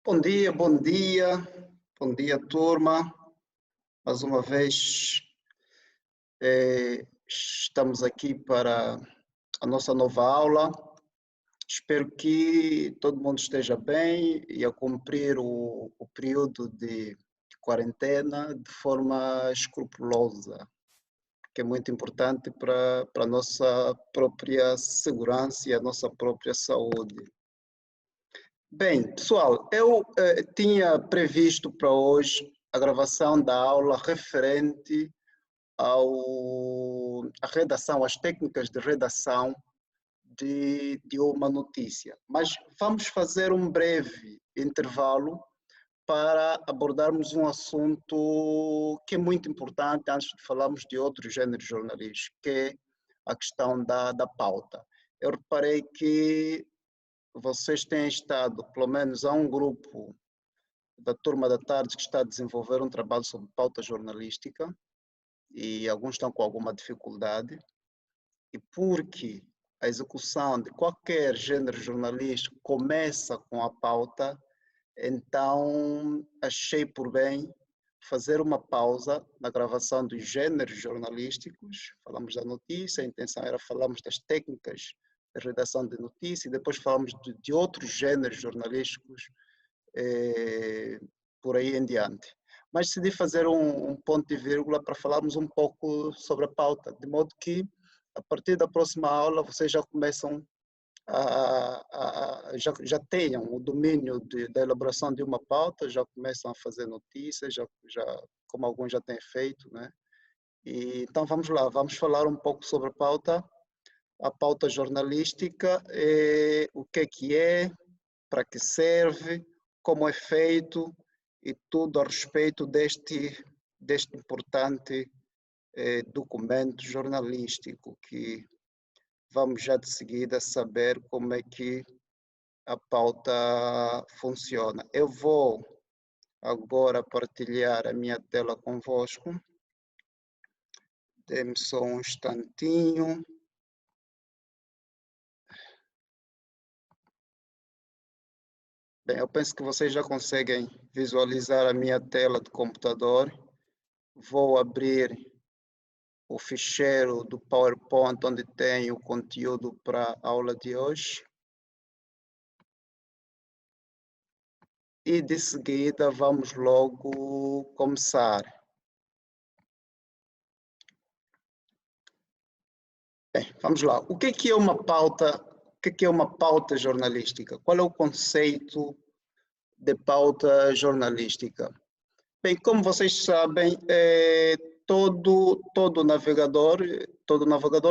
Bom dia, bom dia, bom dia, turma. Mais uma vez, estamos aqui para a nossa nova aula. Espero que todo mundo esteja bem e a cumprir o período de quarentena de forma escrupulosa, que é muito importante para a nossa própria segurança e a nossa própria saúde. Bem, pessoal, eu tinha previsto para hoje a gravação da aula referente à redação, às técnicas de redação de uma notícia. Mas vamos fazer um breve intervalo para abordarmos um assunto que é muito importante antes de falarmos de outros gêneros jornalísticos, que é a questão da pauta. Eu reparei que vocês têm estado, pelo menos há um grupo da turma da tarde que está a desenvolver um trabalho sobre pauta jornalística e alguns estão com alguma dificuldade, e porque a execução de qualquer gênero jornalístico começa com a pauta, então achei por bem fazer uma pausa na gravação dos gêneros jornalísticos. Falamos da notícia, a intenção era falarmos das técnicas de redação de notícia e depois falamos de outros gêneros jornalísticos por aí em diante. Mas decidi fazer um ponto e vírgula para falarmos um pouco sobre a pauta, de modo que a partir da próxima aula vocês já começam já tenham o domínio da elaboração de uma pauta, já começam a fazer notícias, como alguns já têm feito, né? E, então vamos lá, vamos falar um pouco sobre a pauta jornalística, o que é, para que serve, como é feito e tudo a respeito deste importante documento jornalístico que vamos já de seguida saber como é que a pauta funciona. Eu vou agora partilhar a minha tela convosco. Dê-me só um instantinho. Bem, eu penso que vocês já conseguem visualizar a minha tela de computador. Vou abrir o ficheiro do PowerPoint onde tem o conteúdo para a aula de hoje. E de seguida vamos logo começar. Bem, vamos lá. O que é uma pauta? O que é uma pauta jornalística? Qual é o conceito de pauta jornalística? Bem, como vocês sabem, todo navegador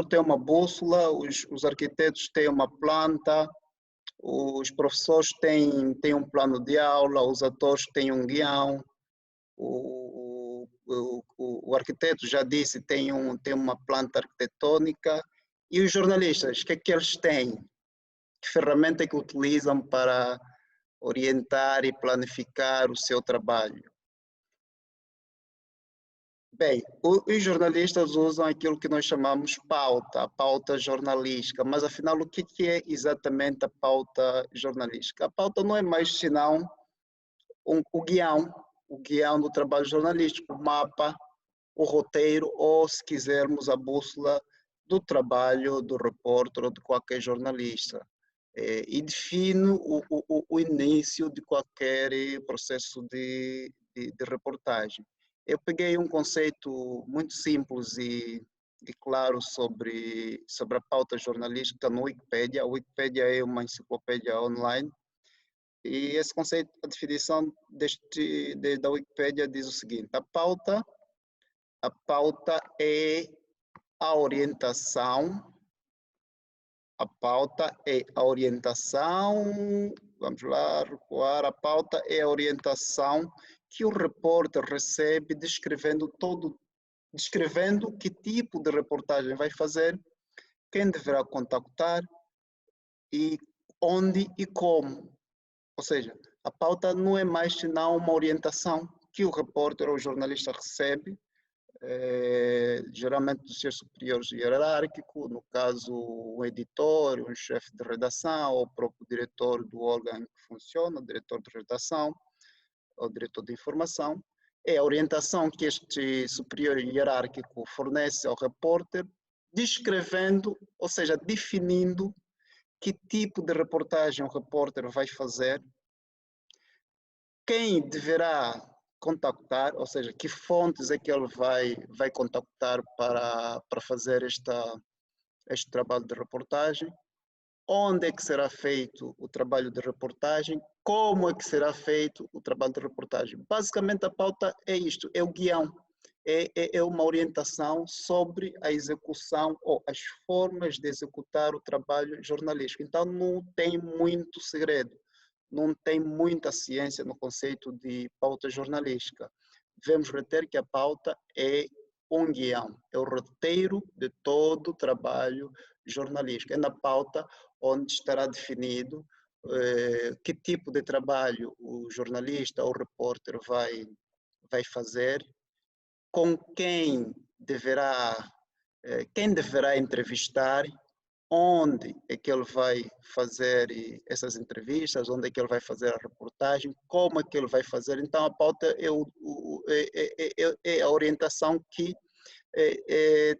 tem uma bússola, os arquitetos têm uma planta, os professores têm um plano de aula, os atores têm um guião, o arquiteto já disse tem uma planta arquitetônica, e os jornalistas, o que é que eles têm? Que ferramenta é que utilizam para orientar e planificar o seu trabalho? Bem, os jornalistas usam aquilo que nós chamamos a pauta jornalística, mas afinal o que é exatamente a pauta jornalística? A pauta não é mais senão o guião do trabalho jornalístico, o mapa, o roteiro ou, se quisermos, a bússola do trabalho do repórter ou de qualquer jornalista. E define o início de qualquer processo de reportagem. Eu peguei um conceito muito simples e claro sobre a pauta jornalística no Wikipedia. A Wikipedia é uma enciclopédia online e esse conceito, a definição da Wikipedia diz o seguinte: a pauta é a orientação. A pauta é a orientação, vamos lá, recuar. A pauta é a orientação que o repórter recebe descrevendo que tipo de reportagem vai fazer, quem deverá contactar e onde e como. Ou seja, a pauta não é mais senão uma orientação que o repórter ou o jornalista recebe geralmente dos seus superiores hierárquicos, no caso um editor, um chefe de redação, ou o próprio diretor do órgão em que funciona, o diretor de redação, ou diretor de informação. É a orientação que este superior hierárquico fornece ao repórter, descrevendo, ou seja, definindo que tipo de reportagem o repórter vai fazer, quem deverá contactar, ou seja, que fontes é que ele vai contactar para fazer este trabalho de reportagem, onde é que será feito o trabalho de reportagem, como é que será feito o trabalho de reportagem. Basicamente, a pauta é isto, é o guião, é uma orientação sobre a execução ou as formas de executar o trabalho jornalístico. Então, não tem muito segredo, não tem muita ciência no conceito de pauta jornalística. Devemos reter que a pauta é um guião, é o roteiro de todo o trabalho jornalístico. É na pauta onde estará definido que tipo de trabalho o jornalista ou o repórter vai fazer, com quem deverá entrevistar, onde é que ele vai fazer essas entrevistas, onde é que ele vai fazer a reportagem, como é que ele vai fazer. Então, a pauta é a orientação que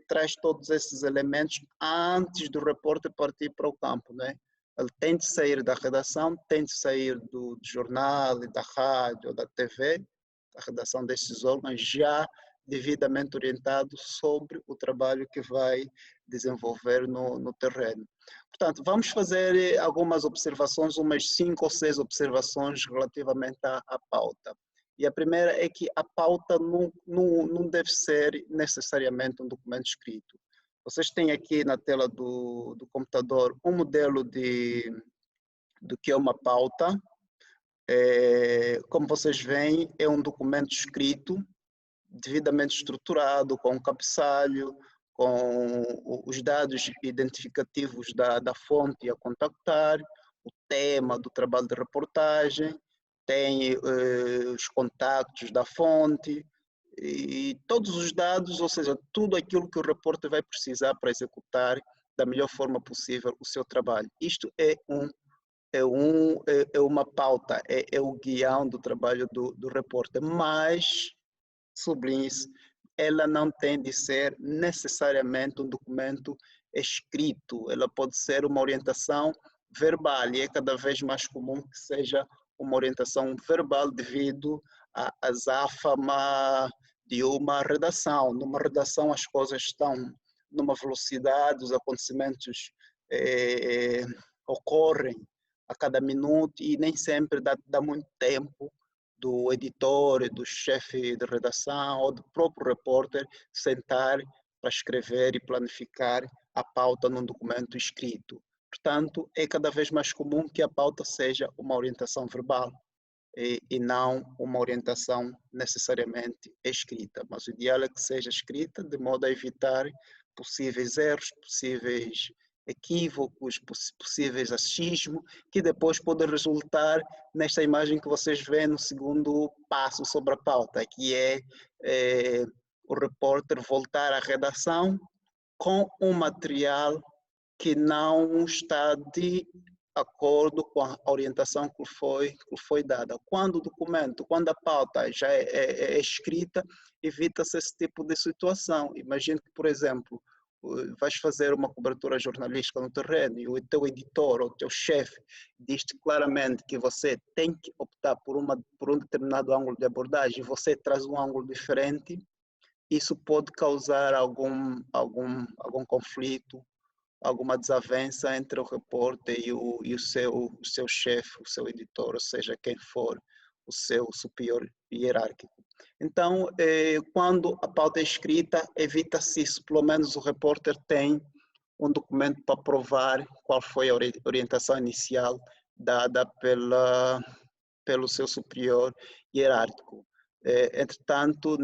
traz todos esses elementos antes do repórter partir para o campo, né? Ele tem de sair da redação, tem de sair do jornal, da rádio, da TV, da redação desses órgãos, já devidamente orientado sobre o trabalho que vai desenvolver no terreno. Portanto, vamos fazer algumas observações, umas 5 ou 6 observações relativamente à pauta. E a primeira é que a pauta não deve ser necessariamente um documento escrito. Vocês têm aqui na tela do computador um modelo do que é uma pauta. Como vocês veem, é um documento escrito, devidamente estruturado, com um cabeçalho, com os dados identificativos da fonte a contactar, o tema do trabalho de reportagem, tem os contactos da fonte e todos os dados, ou seja, tudo aquilo que o repórter vai precisar para executar da melhor forma possível o seu trabalho. Isto é uma pauta, é o guião do trabalho do repórter, mas, sublinhe-se, ela não tem de ser necessariamente um documento escrito, ela pode ser uma orientação verbal e é cada vez mais comum que seja uma orientação verbal devido à azáfama de uma redação. Numa redação as coisas estão numa velocidade, os acontecimentos ocorrem a cada minuto e nem sempre dá muito tempo do editor, do chefe de redação ou do próprio repórter sentar para escrever e planificar a pauta num documento escrito. Portanto, é cada vez mais comum que a pauta seja uma orientação verbal e não uma orientação necessariamente escrita. Mas o ideal é que seja escrita de modo a evitar possíveis erros, possíveis equívocos, possíveis achismos, que depois pode resultar nesta imagem que vocês veem no segundo passo sobre a pauta, que é o repórter voltar à redação com um material que não está de acordo com a orientação que foi dada. Quando o documento, quando a pauta já é escrita, evita-se esse tipo de situação. Imagine que, por exemplo, vais fazer uma cobertura jornalística no terreno e o teu editor ou o teu chefe diz claramente que você tem que optar por um determinado ângulo de abordagem e você traz um ângulo diferente, isso pode causar algum conflito, alguma desavença entre o repórter e o seu chefe, o seu editor, ou seja, quem for o seu superior hierárquico. Então, quando a pauta é escrita, evita-se isso, pelo menos o repórter tem um documento para provar qual foi a orientação inicial dada pelo seu superior hierárquico. Entretanto,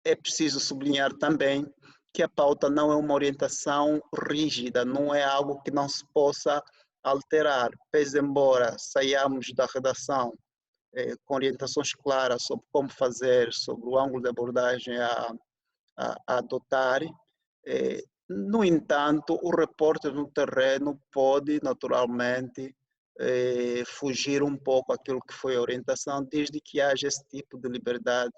é preciso sublinhar também que a pauta não é uma orientação rígida, não é algo que não se possa alterar. Pese embora saiamos da redação com orientações claras sobre como fazer, sobre o ângulo de abordagem a adotar. No entanto, o repórter no terreno pode, naturalmente, fugir um pouco àquilo que foi a orientação, desde que haja esse tipo de liberdade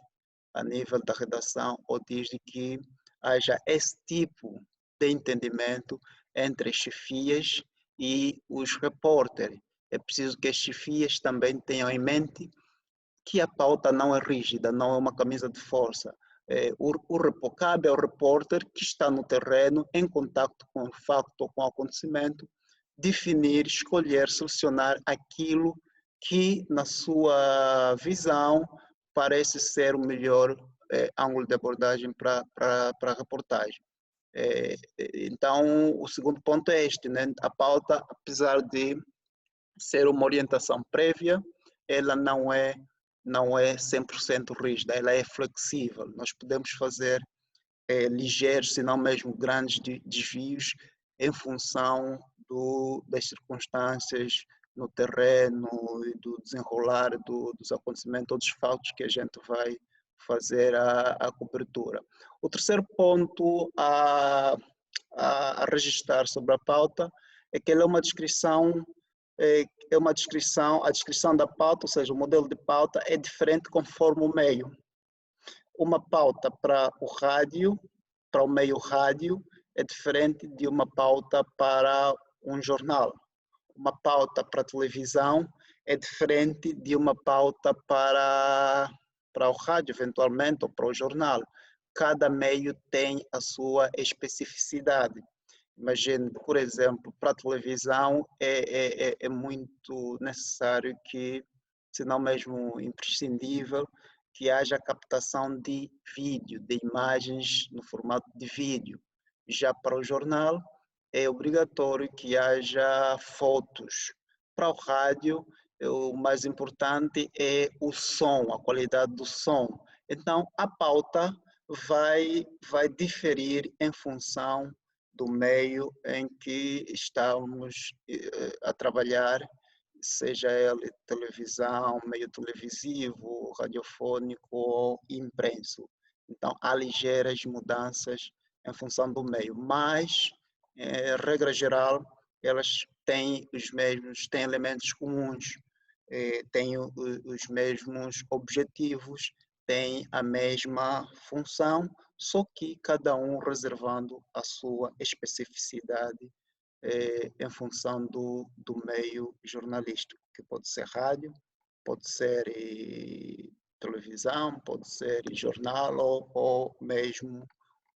a nível da redação, ou desde que haja esse tipo de entendimento entre as chefias e os repórteres. É preciso que as chefias também tenham em mente que a pauta não é rígida, não é uma camisa de força. Cabe ao repórter que está no terreno, em contato com o facto ou com o acontecimento, definir, escolher, selecionar aquilo que, na sua visão, parece ser o melhor ângulo de abordagem para a reportagem. Então, o segundo ponto é este, né? A pauta, apesar de ser uma orientação prévia, ela não é 100% rígida, ela é flexível. Nós podemos fazer ligeiros, se não mesmo grandes desvios em função das circunstâncias no terreno e do desenrolar dos acontecimentos ou dos fatos que a gente vai fazer a cobertura. O terceiro ponto a registrar sobre a pauta é que ela é uma descrição a descrição da pauta, ou seja, o modelo de pauta é diferente conforme o meio. Uma pauta para o rádio, para o meio rádio, é diferente de uma pauta para um jornal. Uma pauta para a televisão é diferente de uma pauta para o rádio, eventualmente, ou para o jornal. Cada meio tem a sua especificidade. Imagine, por exemplo, para a televisão é muito necessário que, se não mesmo imprescindível, que haja captação de vídeo, de imagens no formato de vídeo. Já para o jornal, é obrigatório que haja fotos. Para o rádio, o mais importante é o som, a qualidade do som. Então, a pauta vai diferir em função do meio em que estamos a trabalhar, seja ele televisão, meio televisivo, radiofônico ou impresso. Então, há ligeiras mudanças em função do meio, mas, regra geral, elas têm têm elementos comuns, têm os mesmos objetivos, têm a mesma função, só que cada um reservando a sua especificidade em função do meio jornalístico, que pode ser rádio, pode ser televisão, pode ser jornal ou mesmo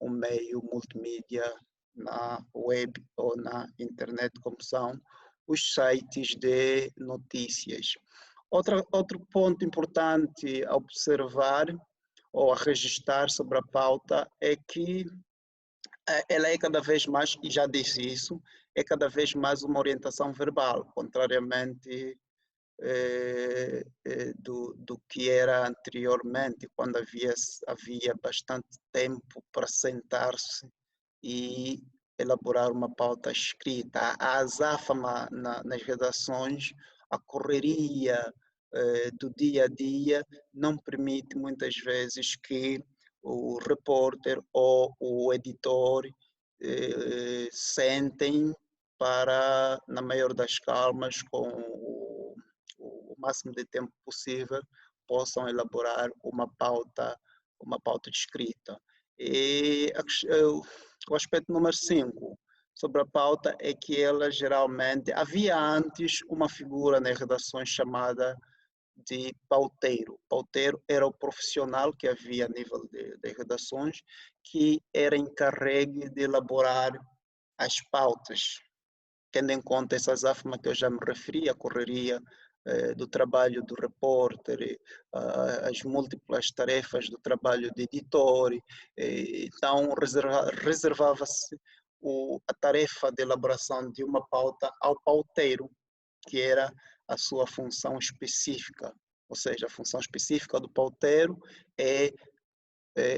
um meio multimídia na web ou na internet, como são os sites de notícias. Outro ponto importante a observar ou a registrar sobre a pauta é que ela é cada vez mais, e já disse isso, é cada vez mais uma orientação verbal, contrariamente do que era anteriormente, quando havia bastante tempo para sentar-se e elaborar uma pauta escrita. A azáfama nas redações, a correria do dia a dia não permite muitas vezes que o repórter ou o editor sentem para, na maior das calmas, com o máximo de tempo possível, possam elaborar uma pauta escrita. E o aspecto número 5 sobre a pauta é que ela geralmente, havia antes uma figura nas redações chamada de pauteiro. Pauteiro era o profissional que havia a nível de redações que era encarregue de elaborar as pautas, tendo em conta essa azáfama que eu já me referi, a correria do trabalho do repórter, as múltiplas tarefas do trabalho de editor. Então, reservava-se a tarefa de elaboração de uma pauta ao pauteiro, que era a sua função específica. Ou seja, a função específica do pauteiro é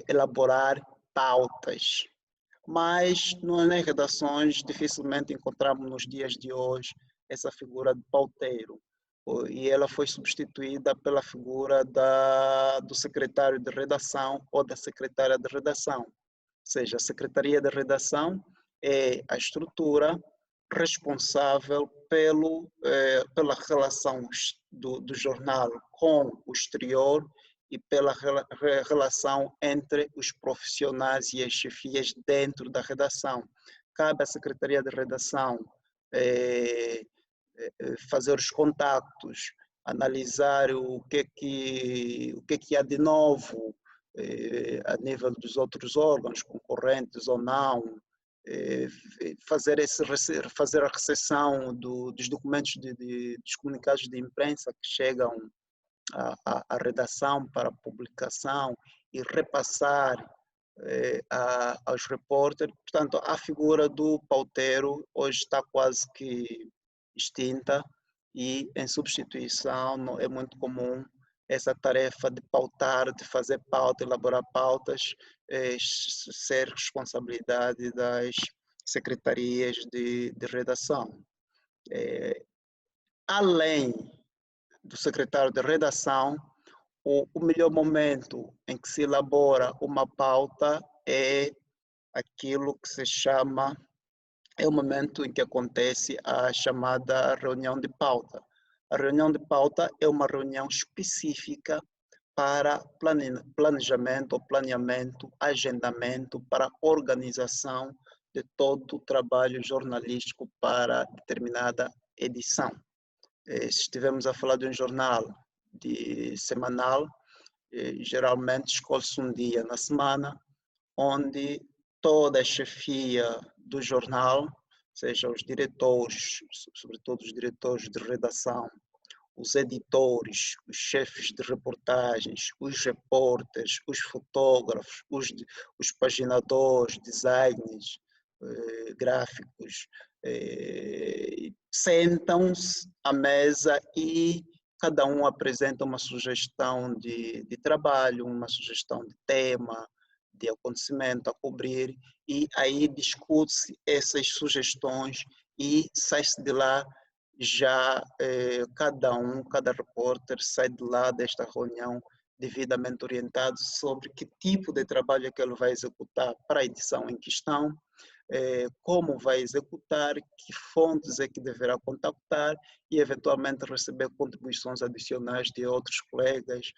elaborar pautas. Mas nas redações dificilmente encontramos nos dias de hoje essa figura de pauteiro. e ela foi substituída pela figura do secretário de redação ou da secretária de redação. Ou seja, a secretaria de redação é a estrutura responsável pela relação do jornal com o exterior e pela relação entre os profissionais e as chefias dentro da redação. Cabe à secretaria de redação fazer os contactos, analisar o que é que há de novo a nível dos outros órgãos, concorrentes ou não, fazer a recepção dos documentos, dos comunicados de imprensa que chegam à redação para publicação e repassar aos repórteres. Portanto, a figura do pauteiro hoje está quase que extinta e, em substituição, é muito comum essa tarefa de pautar, de fazer pauta, elaborar pautas, ser responsabilidade das secretarias de redação. Além do secretário de redação, o melhor momento em que se elabora uma pauta é aquilo que se chama, é o momento em que acontece a chamada reunião de pauta. A reunião de pauta é uma reunião específica para planejamento ou planeamento, agendamento, para organização de todo o trabalho jornalístico para determinada edição. Se estivermos a falar de um jornal semanal, geralmente escolhe-se um dia na semana onde toda a chefia do jornal, seja os diretores, sobretudo os diretores de redação, os editores, os chefes de reportagens, os repórteres, os fotógrafos, os paginadores, designers, gráficos, sentam-se à mesa e cada um apresenta uma sugestão de trabalho, uma sugestão de tema, de acontecimento a cobrir, e aí discute-se essas sugestões e sai-se de lá já cada repórter sai de lá desta reunião devidamente orientado sobre que tipo de trabalho é que ele vai executar para a edição em questão, como vai executar, que fontes é que deverá contactar e eventualmente receber contribuições adicionais de outros colegas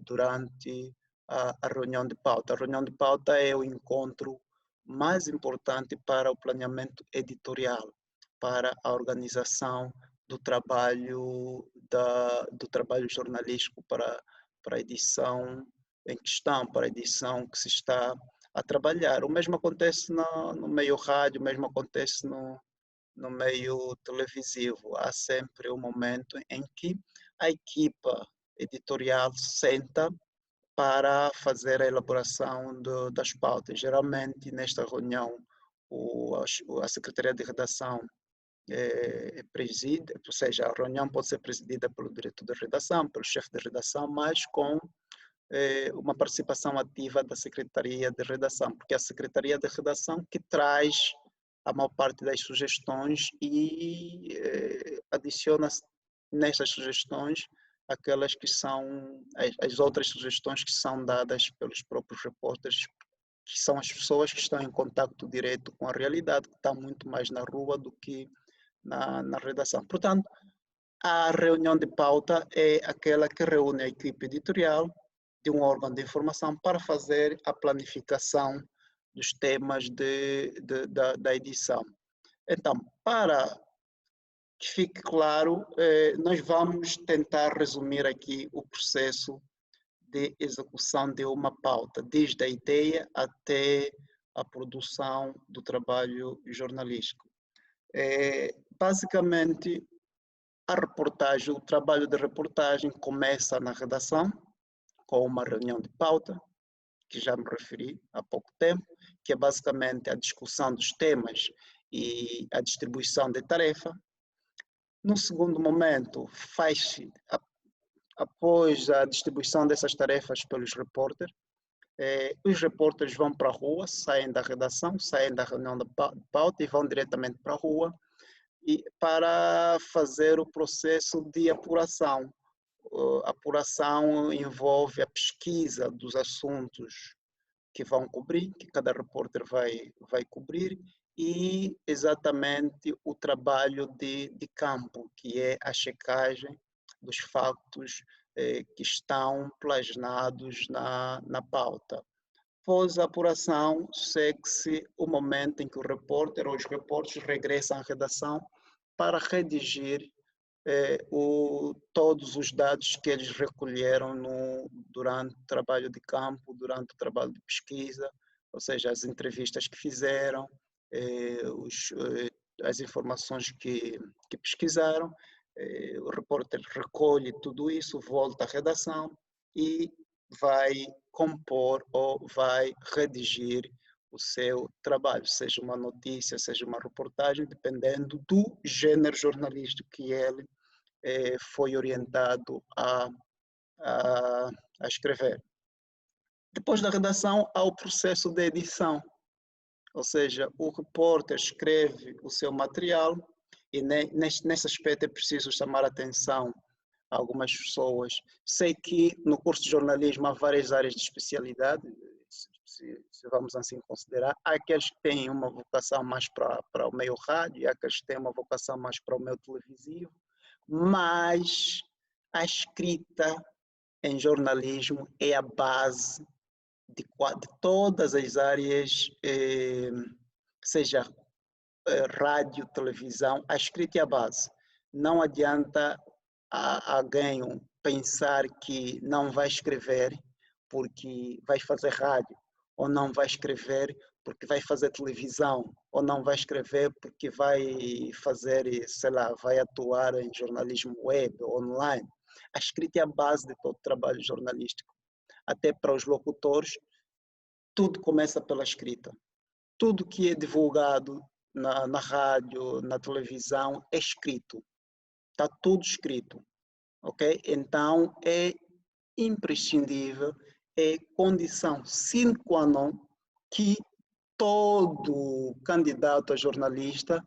durante a reunião de pauta. A reunião de pauta é o encontro mais importante para o planeamento editorial, para a organização do trabalho jornalístico para a edição em questão, para a edição que se está a trabalhar. O mesmo acontece no meio rádio, o mesmo acontece no meio televisivo. Há sempre um momento em que a equipa editorial senta para fazer a elaboração das pautas. Geralmente, nesta reunião, a Secretaria de Redação preside, ou seja, a reunião pode ser presidida pelo diretor de redação, pelo chefe de redação, mas com uma participação ativa da Secretaria de Redação, porque é a Secretaria de Redação que traz a maior parte das sugestões e adiciona nestas sugestões aquelas que são as outras sugestões que são dadas pelos próprios repórteres, que são as pessoas que estão em contato direto com a realidade, que estão muito mais na rua do que na redação. Portanto, a reunião de pauta é aquela que reúne a equipe editorial de um órgão de informação para fazer a planificação dos temas da edição. Então, para que fique claro, nós vamos tentar resumir aqui o processo de execução de uma pauta, desde a ideia até a produção do trabalho jornalístico. Basicamente, a reportagem, o trabalho de reportagem começa na redação, com uma reunião de pauta, que já me referi há pouco tempo, que é basicamente a discussão dos temas e a distribuição de tarefa. No segundo momento, faz-se, após a distribuição dessas tarefas pelos repórteres, os repórteres vão para a rua, saem da redação, saem da reunião de pauta e vão diretamente para a rua e para fazer o processo de apuração. A apuração envolve a pesquisa dos assuntos que vão cobrir, que cada repórter vai cobrir, e exatamente o trabalho de campo, que é a checagem dos factos que estão plasmados na pauta. Após a apuração, segue-se o momento em que o repórter ou os repórteres regressam à redação para redigir todos os dados que eles recolheram durante o trabalho de campo, durante o trabalho de pesquisa, ou seja, as entrevistas que fizeram, as informações que pesquisaram. O repórter recolhe tudo isso, volta à redação e vai compor ou vai redigir o seu trabalho, seja uma notícia, seja uma reportagem, dependendo do gênero jornalístico que ele foi orientado a escrever. Depois da redação, há o processo de edição, ou seja, o repórter escreve o seu material e nesse aspecto é preciso chamar a atenção a algumas pessoas. Sei que no curso de jornalismo há várias áreas de especialidade, se vamos assim considerar. Há aqueles que têm uma vocação mais para o meio rádio, e há aqueles que têm uma vocação mais para o meio televisivo, mas a escrita em jornalismo é a base de todas as áreas, seja rádio, televisão, a escrita é a base. Não adianta alguém pensar que não vai escrever porque vai fazer rádio, ou não vai escrever porque vai fazer televisão, ou não vai escrever porque vai fazer, sei lá, vai atuar em jornalismo web, online. A escrita é a base de todo o trabalho jornalístico. Até para os locutores, tudo começa pela escrita. Tudo que é divulgado na rádio, na televisão, é escrito. Está tudo escrito, ok? Então, é imprescindível, é condição sine qua non que todo candidato a jornalista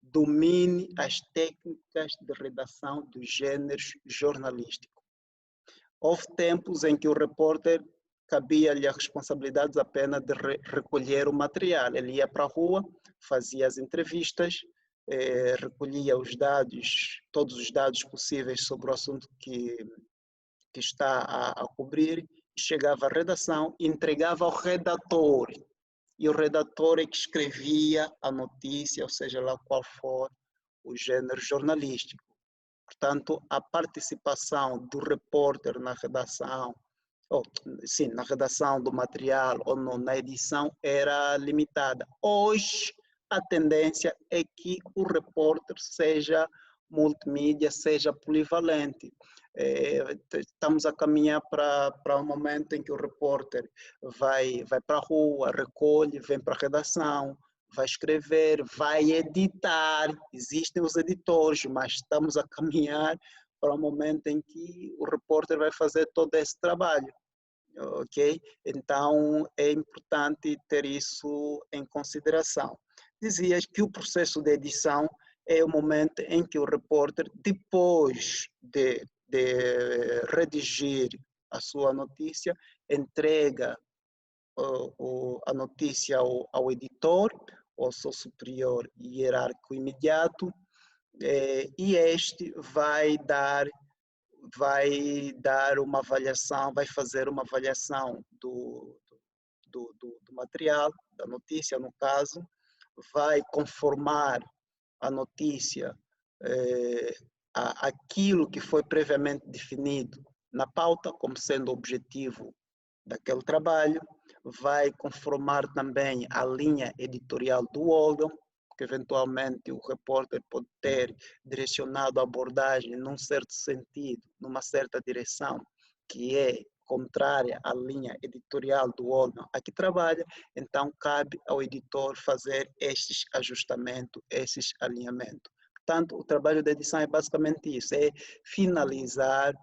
domine as técnicas de redação dos gêneros jornalísticos. Houve tempos em que o repórter cabia-lhe a responsabilidade apenas de recolher o material. Ele ia para a rua, fazia as entrevistas, recolhia os dados, todos os dados possíveis sobre o assunto que está a cobrir, chegava à redação, entregava ao redator, e o redator é que escrevia a notícia, ou seja lá qual for o gênero jornalístico. Portanto, a participação do repórter na redação, ou, sim, na redação do material ou na edição era limitada. Hoje, a tendência é que o repórter seja multimídia, seja polivalente. Estamos a caminhar para um momento em que o repórter vai para a rua, recolhe, vem para a redação, vai escrever, vai editar. Existem os editores, mas estamos a caminhar para um momento em que o repórter vai fazer todo esse trabalho, ok? Então, é importante ter isso em consideração. Dizias que o processo de edição é o momento em que o repórter, depois de redigir a sua notícia, entrega a notícia ao editor, ao seu superior hierárquico imediato, e este vai dar uma avaliação, vai fazer uma avaliação do material, da notícia no caso, vai conformar a notícia aquilo que foi previamente definido na pauta como sendo o objetivo daquele trabalho, vai conformar também a linha editorial do órgão, porque eventualmente o repórter pode ter direcionado a abordagem num certo sentido, numa certa direção, que é contrária à linha editorial do órgão a que trabalha, então cabe ao editor fazer estes ajustamentos, esses alinhamentos. Portanto, o trabalho da edição é basicamente isso, é finalizar,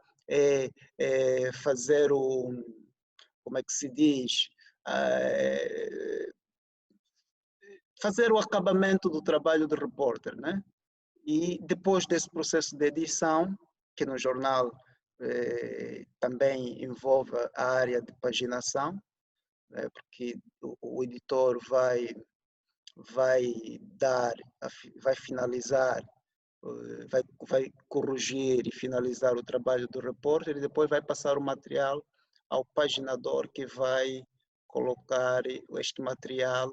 fazer como é que se diz, fazer o acabamento do trabalho do repórter, né? E depois desse processo de edição, que no jornal também envolve a área de paginação, porque o editor vai dar, vai finalizar, vai corrigir e finalizar o trabalho do repórter e depois vai passar o material ao paginador que vai colocar este material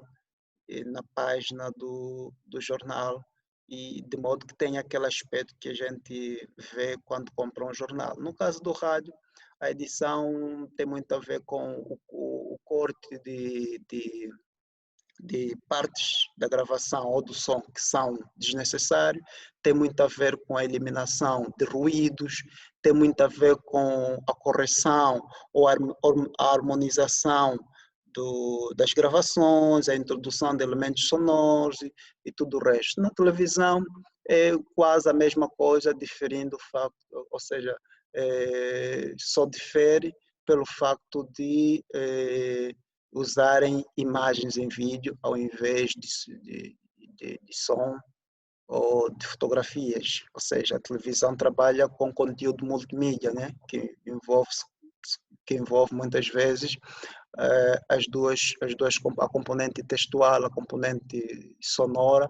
na página do jornal e de modo que tenha aquele aspecto que a gente vê quando compra um jornal. No caso do rádio, a edição tem muito a ver com o corte de partes da gravação ou do som que são desnecessários, tem muito a ver com a eliminação de ruídos, tem muito a ver com a correção ou a harmonização das gravações, a introdução de elementos sonoros e tudo o resto. Na televisão é quase a mesma coisa, diferindo o facto, ou seja, só difere pelo facto de usarem imagens em vídeo ao invés de som ou de fotografias. Ou seja, a televisão trabalha com conteúdo multimídia, né? Que envolve muitas vezes as duas, a componente textual, a componente sonora,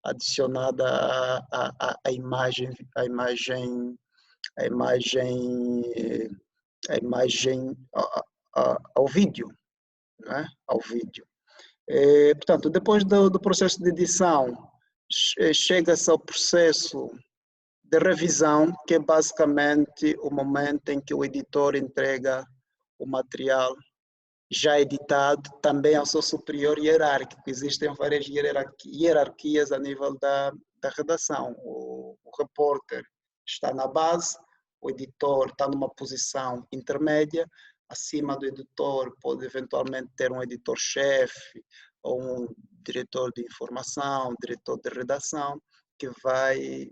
adicionada à imagem, à imagem, à imagem, à imagem, ao vídeo, né? Ao vídeo. Portanto, depois do processo de edição, chega-se ao processo de revisão, que é basicamente o momento em que o editor entrega o material já editado também ao seu superior hierárquico. Existem várias hierarquias a nível da redação. O repórter está na base, o editor está numa posição intermédia, acima do editor pode eventualmente ter um editor-chefe ou um diretor de informação, diretor de redação, que vai,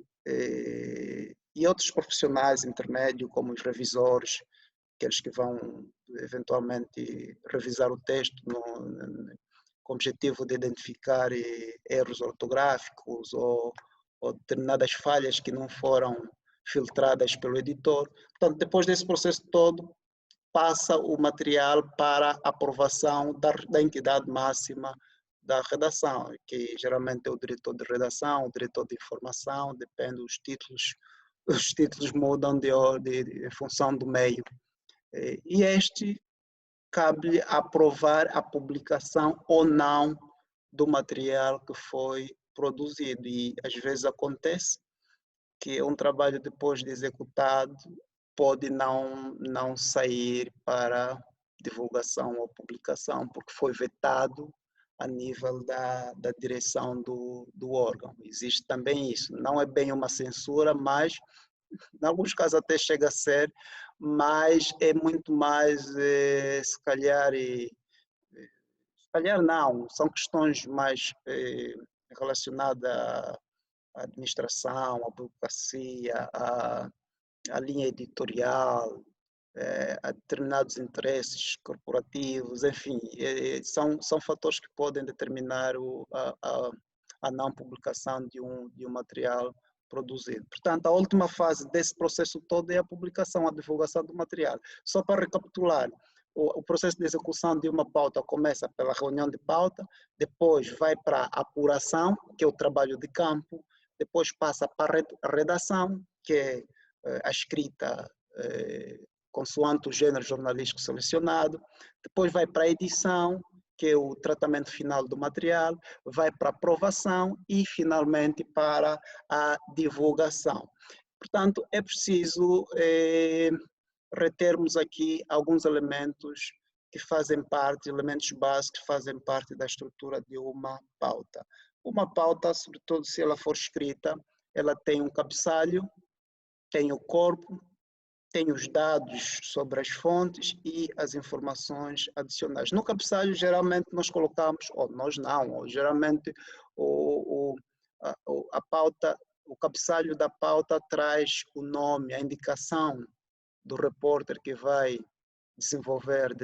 e outros profissionais intermédios, como os revisores, aqueles que vão eventualmente revisar o texto com o objetivo de identificar erros ortográficos ou determinadas falhas que não foram filtradas pelo editor. Portanto, depois desse processo todo, passa o material para aprovação da entidade máxima da redação, que geralmente é o diretor de redação, o diretor de informação, depende dos títulos. Os títulos mudam de função do meio. E este cabe aprovar a publicação ou não do material que foi produzido. E às vezes acontece que um trabalho depois de executado pode não sair para divulgação ou publicação, porque foi vetado a nível da direção do órgão. Existe também isso. Não é bem uma censura, mas em alguns casos até chega a ser, mas é muito mais, se calhar não, são questões mais relacionadas à administração, à burocracia, à linha editorial, a determinados interesses corporativos, enfim, são fatores que podem determinar a não publicação de um material produzido. Portanto, a última fase desse processo todo é a publicação, a divulgação do material. Só para recapitular, o processo de execução de uma pauta começa pela reunião de pauta, depois vai para a apuração, que é o trabalho de campo, depois passa para a redação, que é a escrita consoante o gênero jornalístico selecionado, depois vai para a edição, que é o tratamento final do material, vai para a aprovação e, finalmente, para a divulgação. Portanto, é preciso retermos aqui alguns elementos que fazem parte, elementos básicos que fazem parte da estrutura de uma pauta. Uma pauta, sobretudo se ela for escrita, ela tem um cabeçalho, tem o corpo, tem os dados sobre as fontes e as informações adicionais. No cabeçalho, geralmente nós colocamos, ou nós não, ou geralmente a pauta, o cabeçalho da pauta traz o nome, a indicação do repórter que vai desenvolver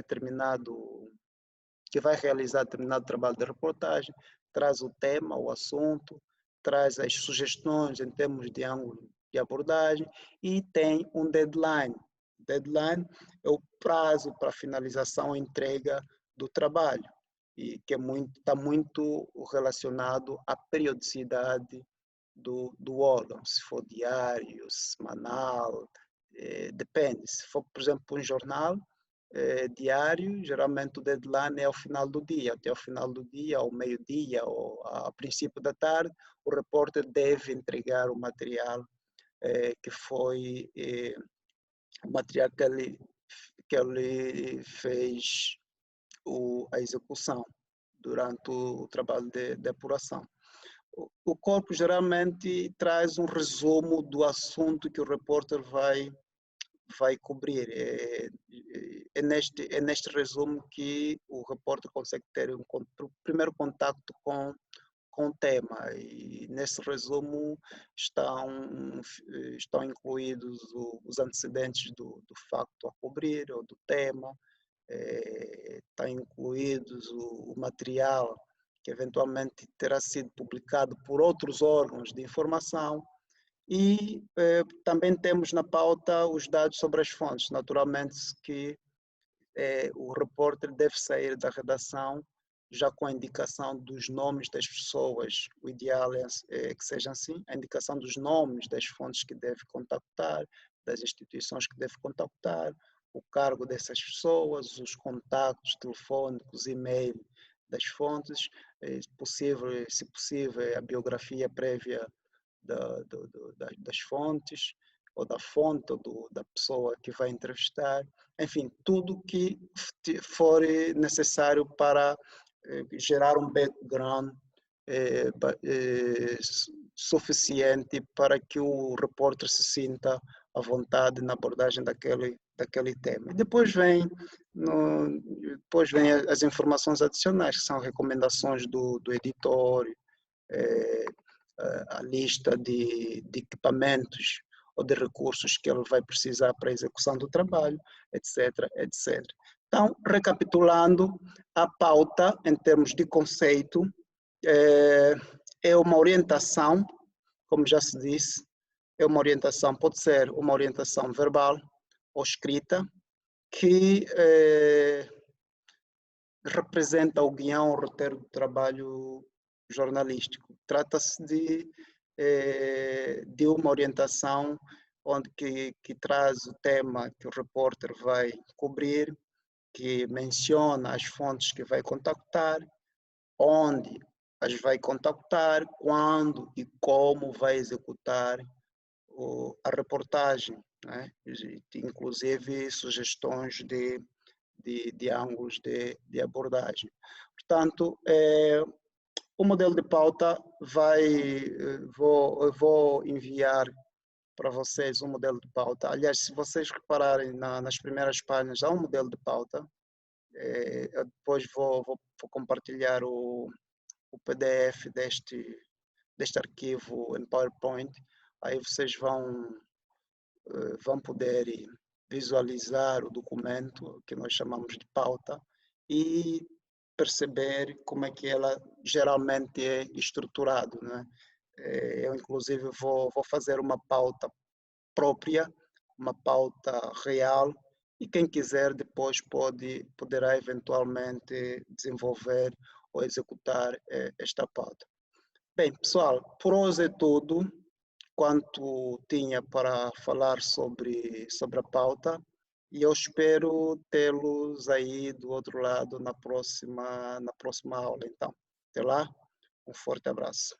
que vai realizar determinado trabalho de reportagem, traz o tema, o assunto, traz as sugestões em termos de ângulo de abordagem e tem um deadline. Deadline é o prazo para finalização e entrega do trabalho, e que está muito relacionado à periodicidade do órgão, se for diário, semanal, depende. Se for, por exemplo, um jornal diário, geralmente o deadline é ao final do dia, até ao final do dia, ao meio-dia ou ao princípio da tarde, o repórter deve entregar o material que foi o material que ele fez a execução durante o trabalho de apuração. O corpo geralmente traz um resumo do assunto que o repórter vai cobrir. É neste resumo que o repórter consegue ter um primeiro contato com o tema, e nesse resumo estão incluídos os antecedentes do facto a cobrir ou do tema, está incluídos o material que eventualmente terá sido publicado por outros órgãos de informação, e também temos na pauta os dados sobre as fontes. Naturalmente que o repórter deve sair da redação já com a indicação dos nomes das pessoas. O ideal é que seja assim, a indicação dos nomes das fontes que deve contactar, das instituições que deve contactar, o cargo dessas pessoas, os contactos telefônicos, e-mail das fontes, se possível, a biografia prévia das fontes, ou da fonte, ou da pessoa que vai entrevistar, enfim, tudo que for necessário para gerar um background suficiente para que o repórter se sinta à vontade na abordagem daquele tema. E depois vem as informações adicionais, que são recomendações do editor, a lista de equipamentos ou de recursos que ele vai precisar para a execução do trabalho, etc, etc. Então, recapitulando, a pauta, em termos de conceito, é uma orientação, como já se disse, é uma orientação, pode ser uma orientação verbal ou escrita, que representa o guião, o roteiro do trabalho jornalístico. Trata-se de uma orientação que traz o tema que o repórter vai cobrir, que menciona as fontes que vai contactar, onde as vai contactar, quando e como vai executar a reportagem, né? Inclusive sugestões de ângulos de abordagem. Portanto, o modelo de pauta eu vou enviar para vocês um modelo de pauta. Aliás, se vocês repararem nas primeiras páginas, há um modelo de pauta. Eu depois vou compartilhar o PDF deste arquivo em PowerPoint. Aí vocês vão poder visualizar o documento que nós chamamos de pauta e perceber como é que ela geralmente é estruturado, né? Eu inclusive vou fazer uma pauta própria, uma pauta real, e quem quiser depois poderá eventualmente desenvolver ou executar esta pauta. Bem, pessoal, por hoje é tudo quanto tinha para falar sobre a pauta, e eu espero tê-los aí do outro lado na próxima aula. Então, até lá, um forte abraço.